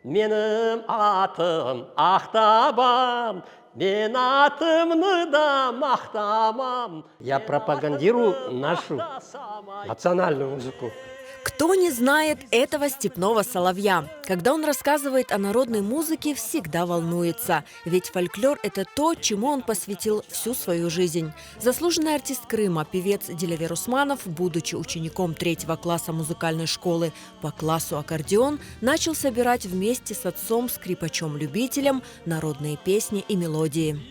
Менің атым Ақтабан, мен атымны да мақтамам. Я пропагандирую нашу национальную музыку. Кто не знает этого степного соловья? Когда он рассказывает о народной музыке, всегда волнуется. Ведь фольклор – это то, чему он посвятил всю свою жизнь. Заслуженный артист Крыма, певец Дилявер Усманов, будучи учеником 3-го класса музыкальной школы по классу аккордеон, начал собирать вместе с отцом-скрипачом-любителем народные песни и мелодии.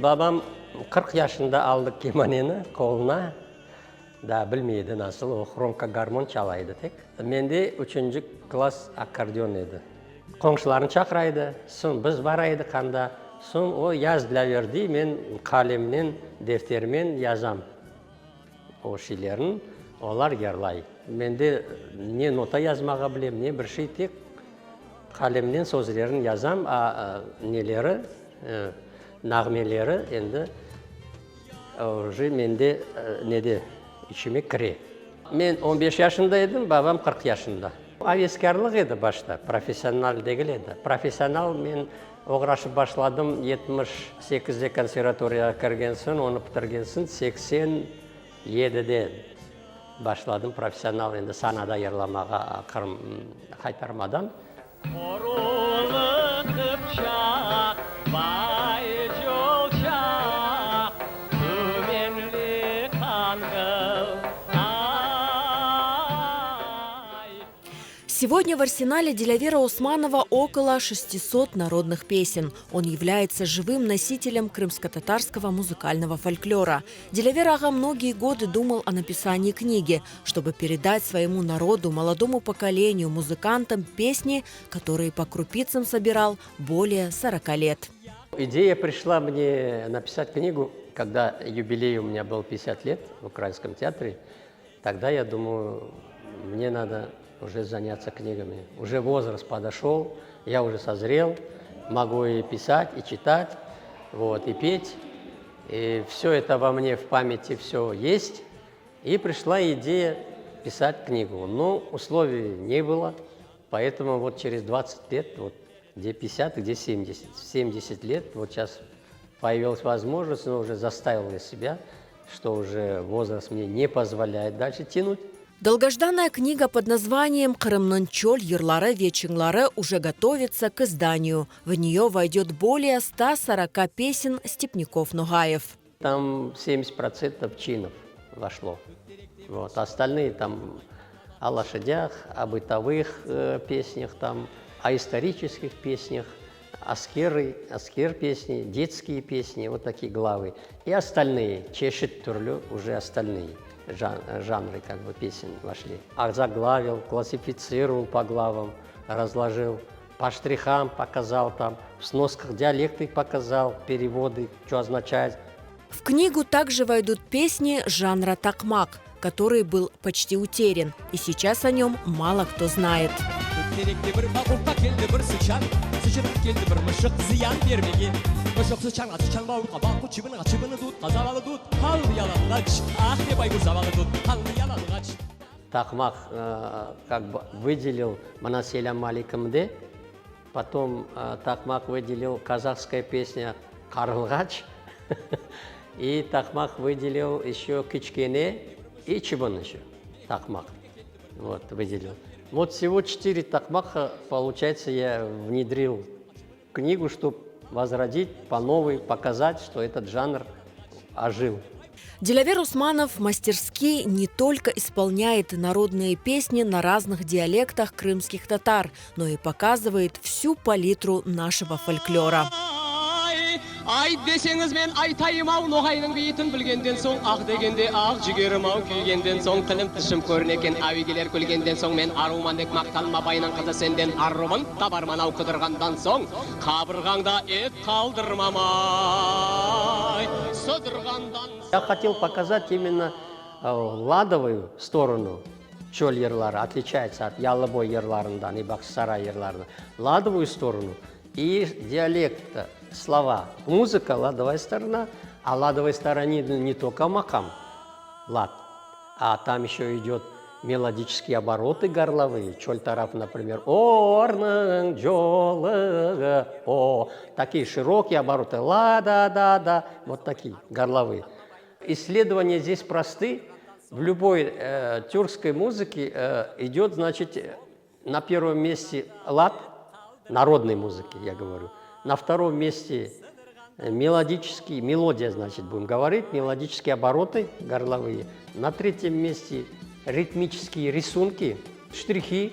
Бабам 40 yaşında aldı kemanені қолына. Да, білмейді, насыл, о хромка гармон чалайды тек. Менде 3-ші класс аккордеон еді. Қоңшыларын шақырайды, соң біз барайды қанда, соң о яз Дилаверді, мен қалеммен, дефтермен язам. О шилерін, олар ерлай. Менде не нота язмаға білем, не бір шей тек қалемнен сөздерін язам, а нелері, нағмелері енді уже менде неде içime kire. Men 15 yaşındaydım, babam 40 yaşında. Aveskarlık edi başta, profesyonel değil edi. Profesyonel men uğraşıp başladım 78'de konservatoriyaga kirgensin, onu bitirgensin 87'de başladım profesyonel endi sanada yırlamağa qaytarmadan. Сегодня в арсенале Дилявера Усманова около 600 народных песен. Он является живым носителем крымско-татарского музыкального фольклора. Дилявер ага многие годы думал о написании книги, чтобы передать своему народу, молодому поколению, музыкантам песни, которые по крупицам собирал более 40 лет. Идея пришла мне написать книгу, когда юбилей у меня был 50 лет в Украинском театре. Тогда я думаю, мне надо уже заняться книгами. Уже возраст подошел, я уже созрел, могу и писать, и читать, вот, и петь. И все это во мне в памяти все есть. И пришла идея писать книгу. Но условий не было, поэтому вот через 20 лет, вот, где 50, где 70. 70 лет, вот сейчас появилась возможность, но уже заставил я себя, что уже возраст мне не позволяет дальше тянуть. Долгожданная книга под названием «Крымнын чоль йырлары вечіңлары» уже готовится к изданию. В нее войдет более 140 песен степняков-нугаев. Там 70% чинов вошло. Вот. Остальные там о лошадях, о бытовых песнях, там, о исторических песнях, аскер песни, детские песни, вот такие главы. И остальные, чешет турлю, уже остальные жанры как бы песен вошли. Озаглавил, классифицировал по главам, разложил, по штрихам показал там, в сносках диалекты показал, переводы, что означает. В книгу также войдут песни жанра такмак, который был почти утерян, и сейчас о нем мало кто знает. Такмак как бы выделил Манаселя Маликамде, потом Такмак выделил казахская песня «Карлгач», и Такмак выделил еще Кичкене и Чебан еще. Такмак вот, выделил. Вот всего 4 такмака, получается, я внедрил в книгу, чтобы возродить по новой, показать, что этот жанр ожил. Дилявер Усманов мастерски не только исполняет народные песни на разных диалектах крымских татар, но и показывает всю палитру нашего фольклора. Ай десеңіз мен айтайым ау ноғайның бейітін білгенден соң ақ дегенде ақ жүгерім ау күйгенден соң тілім тішім көрінекен әуегелер күлгенден соң мен аруман дек мақталма байның қызы сенден арумын табарман ау қыдырғандан соң қабырғаңда ет қалдырмамай сыдырғандан. Я хотел показать именно ладовую сторону чоль ерлары, отличается от ялыбой ерларından и бақсысарай ерларынан. Ладовую сторону и диалекта. Слова. Музыка, ладовая сторона, а ладовой стороне не только макам, лад, а там еще идет мелодические обороты горловые. Чоль тараф, например, орның жолы, о. Такие широкие обороты, ла-да-да-да, вот такие горловые. Исследования здесь просты. В любой тюркской музыке идет, значит, на первом месте лад, народной музыки, я говорю. На втором месте мелодические, мелодия, значит, будем говорить, мелодические обороты горловые. На третьем месте ритмические рисунки, штрихи.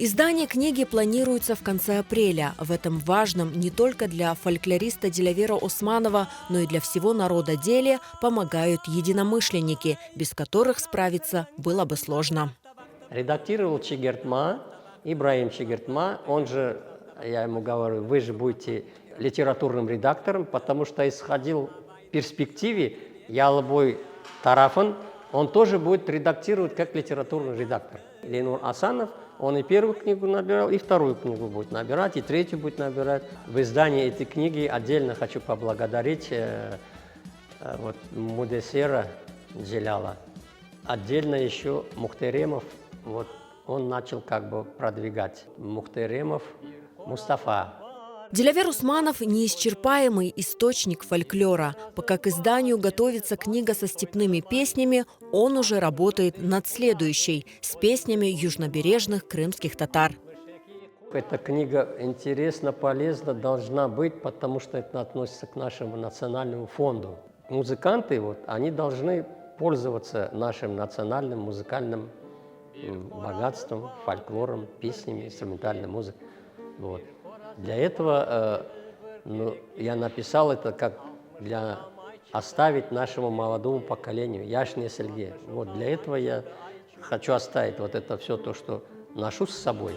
Издание книги планируется в конце апреля. В этом важном не только для фольклориста Дилявера Османова, но и для всего народа деле помогают единомышленники, без которых справиться было бы сложно. Редактировал Чигиртма, Ибраим Чигиртма, он же, я ему говорю, вы же будете литературным редактором, потому что исходил в перспективе Ялбой Тарафан, он тоже будет редактировать как литературный редактор. Ленур Асанов, он и первую книгу набирал, и вторую книгу будет набирать, и третью будет набирать. В издании этой книги отдельно хочу поблагодарить вот, Мудесера Джеляла. Отдельно еще Мухтеремов, вот, он начал как бы продвигать. Мухтеремов Мустафа. Дилявер Усманов – неисчерпаемый источник фольклора. Пока к изданию готовится книга со степными песнями, он уже работает над следующей – с песнями южнобережных крымских татар. Эта книга интересна, полезна, должна быть, потому что это относится к нашему национальному фонду. Музыканты, вот, они должны пользоваться нашим национальным музыкальным богатством, фольклором, песнями, инструментальной музыкой. Вот. Для этого я написал это как для оставить нашему молодому поколению, яшне сельге. Вот для этого я хочу оставить вот это все то, что ношу с собой.